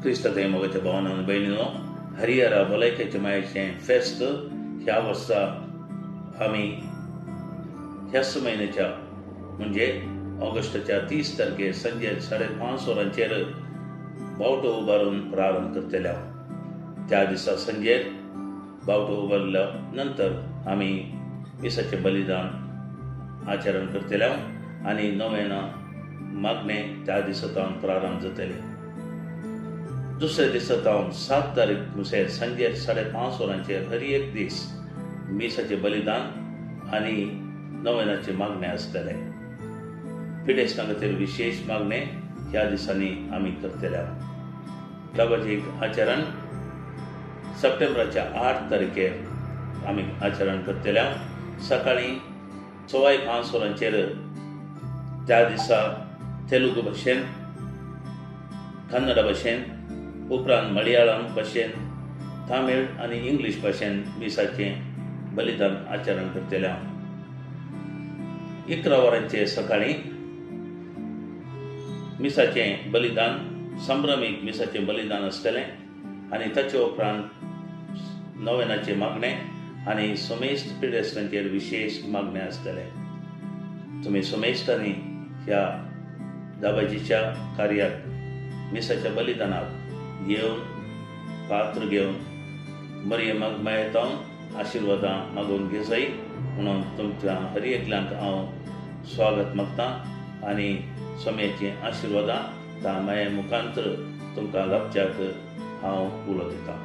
क्रिस्तांतय मोगाच्या भावांनो आनी भयणींनो, हरिहरा भलायकेच्या मायेचें फेस्त ह्या वर्सा आमी ह्याच म्हयन्याच्या म्हणजे ऑगस्टाच्या 30 तारखेर संजे 5:30 वरांचेर बावटो उबारून प्रारंभ करतले. त्या दिसा संजे बावटो उबारल्या नंतर आमी मिसाचें बलिदान आचरण करतले आनी नोवेना मागणें त्या दिसा सावन प्रारंभ जातले. दुसऱ्या दिसा सावन 7 तारीख मुसेर संजे 5:30 वरांचेर हर एक दीस मिसाचें बलिदान आनी नोवेनाचें मागणें आसतलें. पिडेस्तां खातीर विशेष मागणें ह्या दिसांनी आमी करतले. लाबाजीक आचरण सप्टेंबराच्या 8 तारखेर आमी आचरण करतले. सकाळीं 5:15 वरांचेर त्या दिसा तेलुगू भाशेन, कन्नड भाशेन, उपरांत मलयाळम भाशेन, तामीळ आनी इंग्लीश भाशेन मिसाचें बलिदान आचरण करतले. 11 वरांचेर सकाळीं मिसाचें बलिदान, संभ्रमीक मिसाचें बलिदान आसतलें आनी ताचे उपरांत नोवेनाचें मागणें आनी सोमेस्त पिडेस्तांचेर विशेष मागणें आसतलें. तुमी सोमेस्तांनी ह्या दाबाजीच्या कार्याक मिसाच्या बलिदानाक येवन पात्र घेवन मरियमाक मायेतावन आशिर्वादां मागून घे जाय म्हणून तुमच्या हर एकल्यांक हांव स्वागत मागतां आनी सोम्याचीं आशिर्वादां त्या माये मुखांतर तुमकां लाभच्याक हांव उलो दितां.